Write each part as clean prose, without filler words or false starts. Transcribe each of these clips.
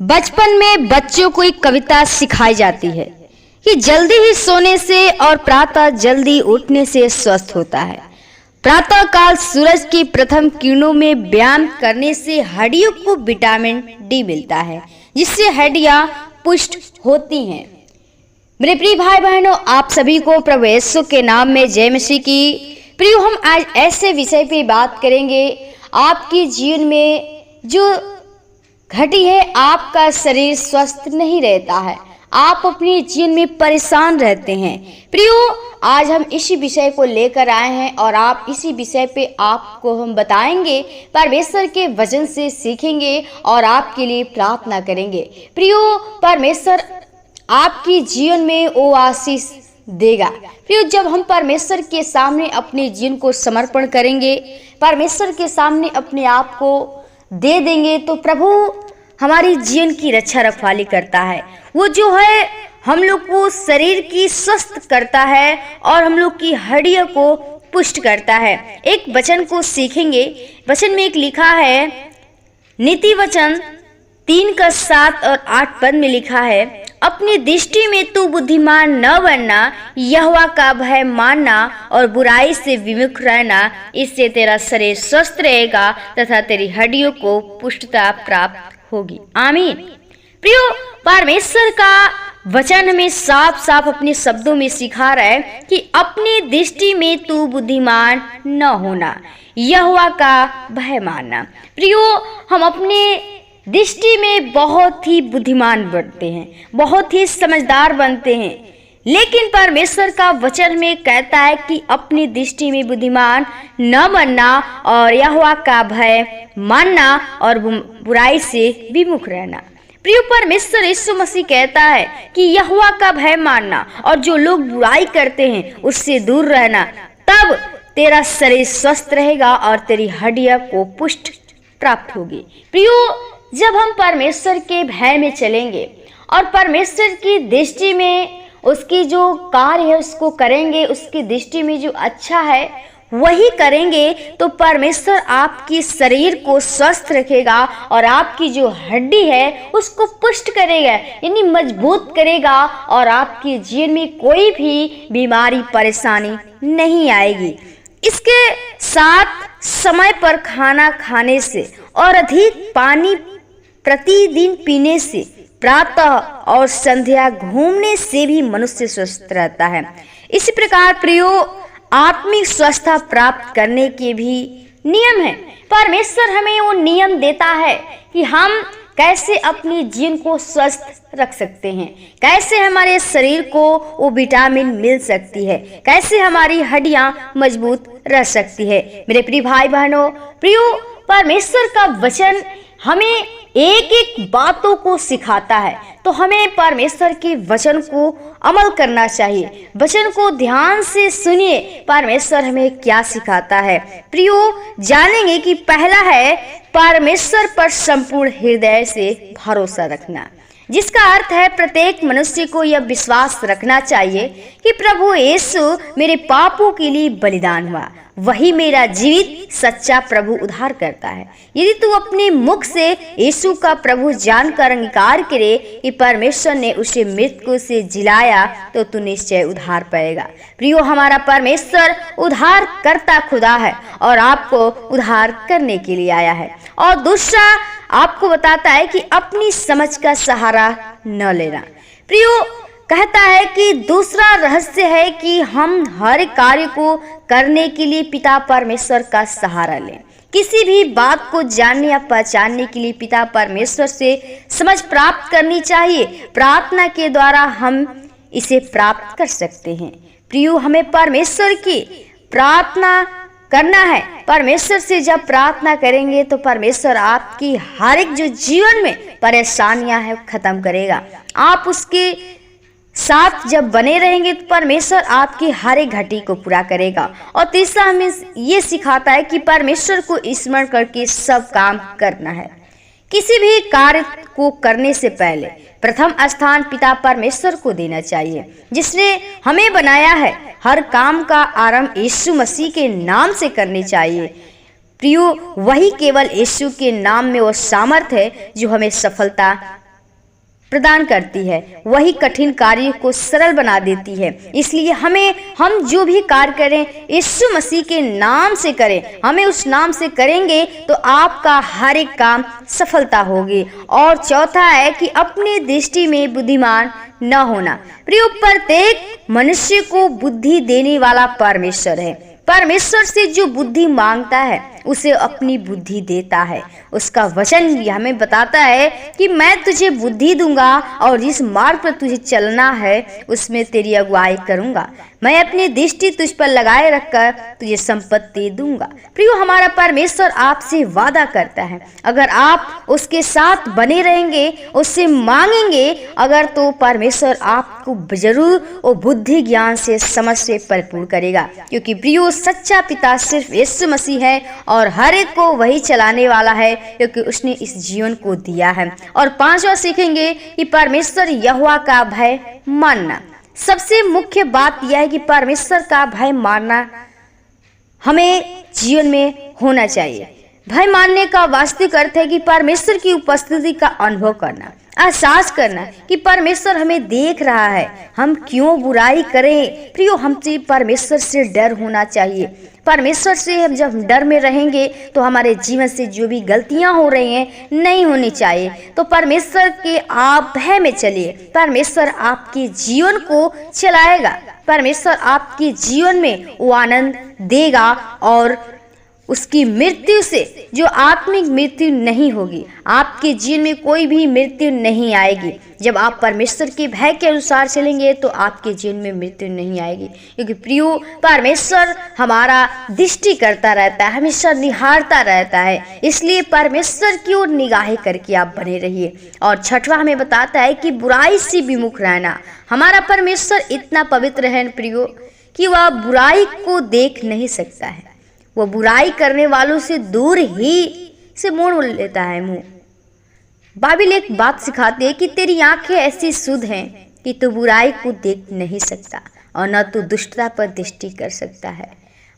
बचपन में बच्चों को एक कविता सिखाई जाती है कि जल्दी ही सोने से और प्रातः जल्दी उठने से स्वस्थ होता है। प्रातः काल सूरज की प्रथम किरणों में व्यायाम करने से हड्डियों को विटामिन डी मिलता है, जिससे हड्डियां पुष्ट होती हैं। मेरे प्रिय भाई बहनों, आप सभी को प्रभु यीशु के नाम में जय मसीह की। प्रियो, हम आज ऐसे विषय पे बात करेंगे। आपके जीवन में जो घटी है, आपका शरीर स्वस्थ नहीं रहता है, आप अपने जीवन में परेशान रहते हैं। प्रियो, आज हम इसी विषय को लेकर आए हैं और आप इसी विषय पे आपको हम बताएंगे, परमेश्वर के वचन से सीखेंगे और आपके लिए प्रार्थना करेंगे। प्रियो, परमेश्वर आपके जीवन में वो आशीष देगा। प्रियो, जब हम परमेश्वर के सामने अपने जीवन को समर्पण करेंगे, परमेश्वर के सामने अपने आप को दे देंगे, तो प्रभु हमारी जीवन की रक्षा रखवाली करता है। वो जो है हम लोग को शरीर की स्वस्थ करता है और हम लोग की हड्डियों को पुष्ट करता है। एक वचन को सीखेंगे। वचन में एक लिखा है, नीति वचन 3:7 और 8 पद में लिखा है, अपनी दृष्टि में तू बुद्धिमान न बनना, यहोवा का भय मानना और बुराई से विमुख रहना, इससे तेरा शरीर स्वस्थ रहेगा तथा तेरी हड्डियों को पुष्टता प्राप्त होगी। आमीन। प्रियो, परमेश्वर का वचन हमें साफ साफ अपने शब्दों में सिखा रहा है कि अपनी दृष्टि में तू बुद्धिमान न होना, यहोवा का भय मानना। प्रियो, हम अपने दृष्टि में बहुत ही बुद्धिमान बनते हैं, बहुत ही समझदार बनते हैं, लेकिन परमेश्वर का वचन में कहता है कि अपनी दृष्टि में बुद्धिमान न बनना और यहोवा का भय मानना और बुराई से विमुख रहना। प्रिय, परमेश्वर यीशु मसीह कहता है कि यहोवा का भय मानना और जो लोग बुराई करते हैं उससे दूर रहना, तब तेरा शरीर स्वस्थ रहेगा और तेरी हड्डियां को पुष्ट प्राप्त होगी। प्रियो, जब हम परमेश्वर के भय में चलेंगे और परमेश्वर की दृष्टि में उसकी जो कार्य है उसको करेंगे, उसकी दृष्टि में जो अच्छा है वही करेंगे, तो परमेश्वर आपकी शरीर को स्वस्थ रखेगा और आपकी जो हड्डी है उसको पुष्ट करेगा, यानी मजबूत करेगा और आपके जीवन में कोई भी बीमारी परेशानी नहीं आएगी। इसके साथ समय पर खाना खाने से और अधिक पानी प्रतिदिन पीने से, प्रातः और संध्या घूमने से भी मनुष्य स्वस्थ रहता है। इसी प्रकार प्रियो, आत्मिक स्वस्थता प्राप्त करने के भी नियम है। परमेश्वर हमें वो नियम देता है कि हम कैसे अपने जीवन को स्वस्थ रख सकते हैं, कैसे हमारे शरीर को वो विटामिन मिल सकती है, कैसे हमारी हड्डियां मजबूत रह सकती है। मेरे प्रिय भाई बहनों, प्रियो, परमेश्वर का वचन हमें एक एक बातों को सिखाता है, तो हमें परमेश्वर के वचन को अमल करना चाहिए। वचन को ध्यान से सुनिए, परमेश्वर हमें क्या सिखाता है। प्रियो, जानेंगे कि पहला है परमेश्वर पर संपूर्ण हृदय से भरोसा रखना, जिसका अर्थ है प्रत्येक मनुष्य को यह विश्वास रखना चाहिए कि प्रभु यीशु मेरे पापों के लिए बलिदान हुआ, वही मेरा जीवित सच्चा प्रभु उद्धार करता है। यदि तू अपने मुख से यीशु का प्रभु जानकर अंगीकार करे कि परमेश्वर ने उसे मृत्यु से जिलाया, तो तू निश्चय उद्धार पाएगा। प्रियो, हमारा परमेश्वर उद्धार करता खुदा है और आपको उद्धार करने के लिए आया है। और दूसरा आपको बताता है कि अपनी समझ का सहारा न लेना। प्रियो, कहता है कि दूसरा रहस्य है कि हम हर कार्य को करने के लिए पिता परमेश्वर का सहारा लें। किसी भी बात को जानने या पहचानने के लिए पिता परमेश्वर से समझ प्राप्त करनी चाहिए। प्रार्थना के द्वारा हम इसे प्राप्त कर सकते हैं। प्रियो, हमें परमेश्वर की प्रार्थना करना है। परमेश्वर से जब प्रार्थना करेंगे तो परमेश्वर आपकी हर एक जो जीवन में परेशानियां हैं खत्म करेगा। आप उसके साथ जब बने रहेंगे तो परमेश्वर आपकी हर एक घटी को पूरा करेगा। और तीसरा हमें ये सिखाता है कि परमेश्वर को स्मरण करके सब काम करना है। किसी भी कार्य को करने से पहले प्रथम स्थान पिता परमेश्वर को देना चाहिए, जिसने हमें बनाया है। हर काम का आरंभ यीशु मसीह के नाम से करनी चाहिए। प्रियो, वही केवल यीशु के नाम में वो सामर्थ है जो हमें सफलता प्रदान करती है, वही कठिन कार्य को सरल बना देती है। इसलिए हम जो भी कार्य करें यीशु मसीह के नाम से करें। हमें उस नाम से करेंगे तो आपका हर एक काम सफलता होगी। और चौथा है कि अपनी दृष्टि में बुद्धिमान न होना। प्रिय, प्रत्येक मनुष्य को बुद्धि देने वाला परमेश्वर है। परमेश्वर से जो बुद्धि मांगता है उसे अपनी बुद्धि देता है। उसका वचन हमें बताता है कि मैं तुझे बुद्धि दूंगा और जिस मार्ग पर तुझे चलना है उसमें तेरी अगुवाई करूंगा। मैं अपनी दृष्टि तुझ पर लगाए रखकर तुझे संपत्ति दूंगा। प्रियो, हमारा परमेश्वर आपसे वादा करता है, अगर आप उसके साथ बने रहेंगे, उससे मांगेंगे अगर, तो परमेश्वर आपको जरूर वो बुद्धि, ज्ञान से, समझ से भरपूर करेगा। क्योंकि प्रियो, सच्चा पिता सिर्फ यीशु मसीह है और हर एक को वही चलाने वाला है, क्योंकि उसने इस जीवन को दिया है। और पांचवा सीखेंगे कि परमेश्वर यहोवा का भय मानना। सबसे मुख्य बात यह है कि परमेश्वर का भय मानना हमें जीवन में होना चाहिए। भय मानने का वास्तविक अर्थ है कि परमेश्वर की उपस्थिति का अनुभव करना, एहसास करना कि परमेश्वर हमें देख रहा है, हम क्यों बुराई करें। प्रियो, हमसे परमेश्वर से डर होना चाहिए। परमेश्वर से हम जब डर में रहेंगे तो हमारे जीवन से जो भी गलतियां हो रही हैं नहीं होनी चाहिए। तो परमेश्वर के आप भय में चलिए, परमेश्वर आपके जीवन को चलाएगा, परमेश्वर आपके जीवन में वो आनंद देगा और उसकी मृत्यु से जो आत्मिक मृत्यु नहीं होगी, आपके जीवन में कोई भी मृत्यु नहीं आएगी। जब आप परमेश्वर के भय के अनुसार चलेंगे तो आपके जीवन में मृत्यु नहीं आएगी। क्योंकि प्रियो, परमेश्वर हमारा दृष्टि करता रहता है, हमेशा निहारता रहता है। इसलिए परमेश्वर की ओर निगाहें करके आप बने रहिए। और छठवां हमें बताता है कि बुराई से विमुख रहना। हमारा परमेश्वर इतना पवित्र है प्रियो कि वह बुराई को देख नहीं सकता है, वो बुराई करने वालों से दूर ही से मोड़ लेता है मुंह। बाइबल एक बात सिखाती है कि तेरी आंखें ऐसी शुद्ध हैं कि तू बुराई को देख नहीं सकता और न तू दुष्टता पर दृष्टि कर सकता है।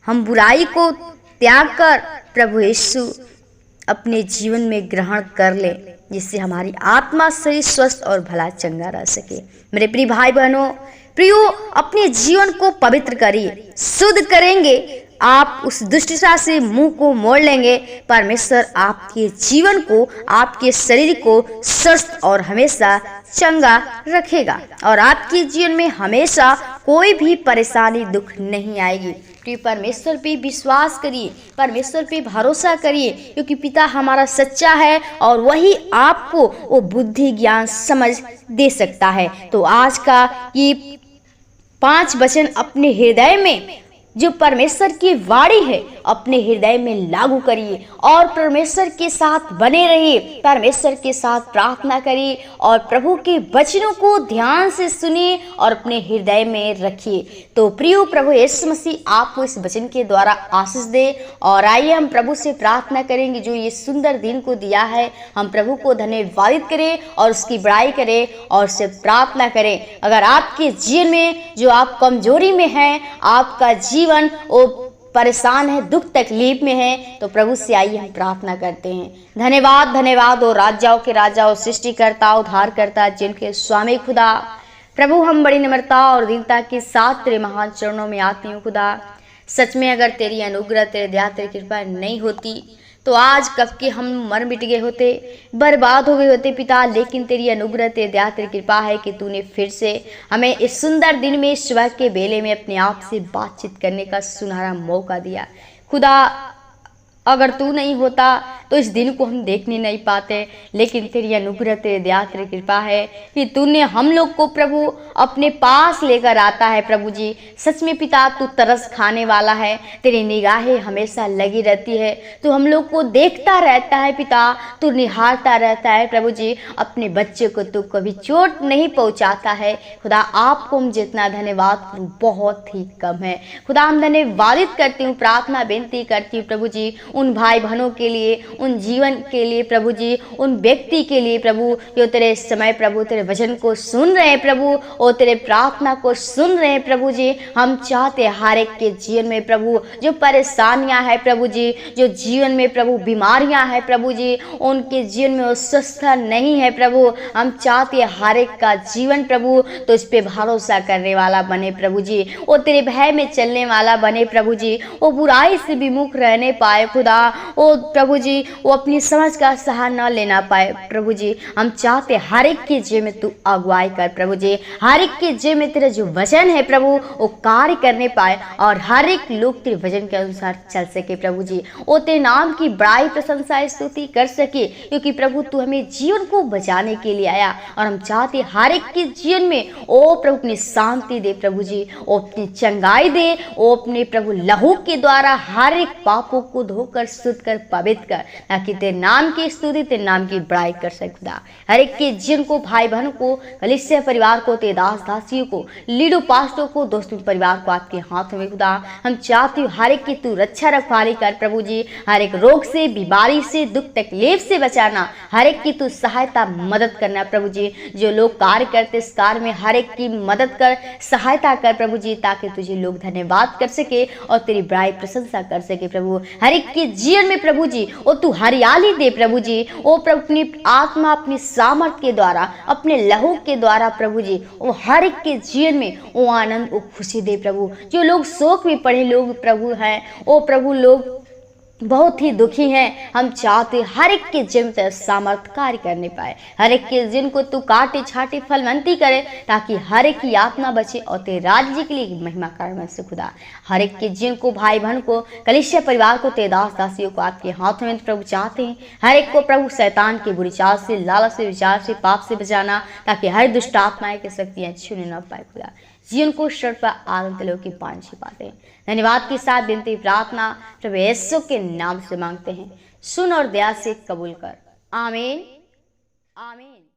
हम बुराई को त्याग कर प्रभु यीशु अपने जीवन में ग्रहण कर ले, जिससे हमारी आत्मा, शरीर स्वस्थ और भला चंगा रह सके। मेरे प्रिय भाई बहनों, प्रियो, अपने जीवन को पवित्र करिए, शुद्ध करेंगे, आप उस दुष्टता से मुंह को मोड़ लेंगे। परमेश्वर आपके जीवन को, आपके शरीर को स्वस्थ और हमेशा चंगा रखेगा और आपके जीवन में हमेशा कोई भी परेशानी, दुख नहीं आएगी। कि परमेश्वर पे विश्वास करिए, परमेश्वर पे भरोसा करिए, क्योंकि पिता हमारा सच्चा है और वही आपको वो बुद्धि, ज्ञान, समझ दे सकता है। तो आज का ये 5 वचन अपने हृदय में, जो परमेश्वर की वाणी है, अपने हृदय में लागू करिए और परमेश्वर के साथ बने रहिए, परमेश्वर के साथ प्रार्थना करिए और प्रभु के वचनों को ध्यान से सुनिए और अपने हृदय में रखिए। तो प्रिय प्रभु यीशु मसीह आपको इस वचन के द्वारा आशीष दे। और आइए हम प्रभु से प्रार्थना करेंगे जो ये सुंदर दिन को दिया है। हम प्रभु को धन्यवादित करें और उसकी बड़ाई करें और उससे प्रार्थना करें। अगर आपके जीवन में जो आप कमजोरी में हैं, आपका जीवन वो परेशान है, दुख तकलीफ में है, तो प्रभु से आइए हम प्रार्थना करते हैं। धन्यवाद, धन्यवाद और राजाओं के राजा और सृष्टिकर्ता, उद्धारकर्ता, जिनके स्वामी खुदा, प्रभु हम बड़ी नम्रता और दीनता के साथ तेरे महान चरणों में आती हूँ खुदा। सच में अगर तेरी अनुग्रह, तेरे दया, तेरी कृपा नहीं होती तो आज कब के हम मर मिट गए होते, बर्बाद हो गए होते पिता। लेकिन तेरी अनुग्रह, तेरी दया, तेरी कृपा है कि तूने फिर से हमें इस सुंदर दिन में, सुबह के बेले में अपने आप से बातचीत करने का सुनहरा मौका दिया खुदा। अगर तू नहीं होता तो इस दिन को हम देखने नहीं पाते, लेकिन तेरी अनुग्रह, तेरी दया, तेरी कृपा है कि तूने हम लोग को प्रभु अपने पास लेकर आता है। प्रभु जी सच में पिता तू तरस खाने वाला है, तेरी निगाहें हमेशा लगी रहती है, तू हम लोग को देखता रहता है पिता, तू निहारता रहता है प्रभु जी। अपने बच्चे को तू कभी चोट नहीं पहुँचाता है खुदा। आपको हम जितना धन्यवाद बहुत ही कम है खुदा। हम धन्यवादित करती हूँ, प्रार्थना बेनती करती हूँ प्रभु जी उन भाई बहनों के लिए, उन जीवन के लिए प्रभु जी, उन व्यक्ति के लिए प्रभु जो तेरे समय प्रभु तेरे वचन को सुन रहे हैं प्रभु और तेरे प्रार्थना को सुन रहे हैं प्रभु जी। हम चाहते हैं हर एक के जीवन में प्रभु जो परेशानियां हैं प्रभु जी, जो जीवन में प्रभु बीमारियां हैं प्रभु जी, उनके जीवन में वो स्वस्थता नहीं है प्रभु। हम चाहते हैं हर एक का जीवन प्रभु तो इस पे भरोसा करने वाला बने प्रभु जी, वो तेरे भय में चलने वाला बने प्रभु जी, वो बुराई से विमुख रहने पाए खुदा, वो प्रभु जी वो अपनी समझ का सहारा न लेना पाए प्रभु जी। हम चाहते हर एक के जीवन में तू अगुवाई कर प्रभु जी, हर एक के जीवन में तेरा जो वचन है प्रभु वो कार्य करने पाए और हर एक लोग तेरे वचन के अनुसार चल सके प्रभु जी, वो तेरे नाम की बड़ाई प्रशंसा स्तुति कर सके, क्योंकि प्रभु तू हमें जीवन को बचाने के लिए आया। और हम चाहते हर एक के जीवन में ओ प्रभु अपनी शांति दे प्रभु जी, ओ अपनी चंगाई दे, ओ अपने प्रभु लहू के द्वारा हर एक पापों को धोकर शुद्ध कर पवित्र कर, ताकि तेरे नाम की स्तुति तेरे नाम की बड़ाई कर सकता। हर एक के जीवन को, भाई बहनों को, कलीसिया परिवार को, तेरे दास दासियों को, लीडो पास्टों को, दोस्तों परिवार को आपके हाथों में खुदा हम चाहते हो हर एक की तू रक्षा रखवाली कर प्रभु जी, हर एक रोग से, बीमारी से, दुख तकलीफ से बचाना, हर एक की तू सहायता मदद करना प्रभु जी। जो लोग कार्य करते इस कार्य में हर एक की मदद कर, सहायता कर प्रभु जी, ताकि तुझे लोग धन्यवाद कर सके और तेरी बड़ाई प्रशंसा कर सके प्रभु। हर एक के जीवन में प्रभु जी वो तू हरियाली दे प्रभु जी, वो प्रभु अपनी आत्मा अपनी सामर्थ के द्वारा, अपने लहू के द्वारा प्रभु जी वो हर एक के जीवन में वो आनंद वो खुशी दे प्रभु। जो लोग शोक में पड़े लोग प्रभु हैं, वो प्रभु लोग बहुत ही दुखी हैं, हम चाहते हर एक के जीवन से सामर्थ्य कार्य करने पाए, हर एक के जीवन को तू काटे छाटे फलवंती करे, ताकि हर एक की आत्मा बचे और तेरे राज्य के लिए महिमा कारण से खुदा। हर एक के जीवन को, भाई बहन को, कलीसिया परिवार को, तेरे दास दासियों को आपके हाथों में प्रभु चाहते हैं हर एक को प्रभु शैतान के बुरी चाल से, लालच से, विचार से, पाप से बचाना, ताकि हर दुष्ट आत्माएं की शक्तियां छूने न पाए खुदा। जीवन को शरण पर आनंद लो की पान छिपाते हैं। धन्यवाद के साथ विनती प्रार्थना प्रभु यीशु के नाम से मांगते हैं, सुन और दया से कबूल कर, आमीन आमीन।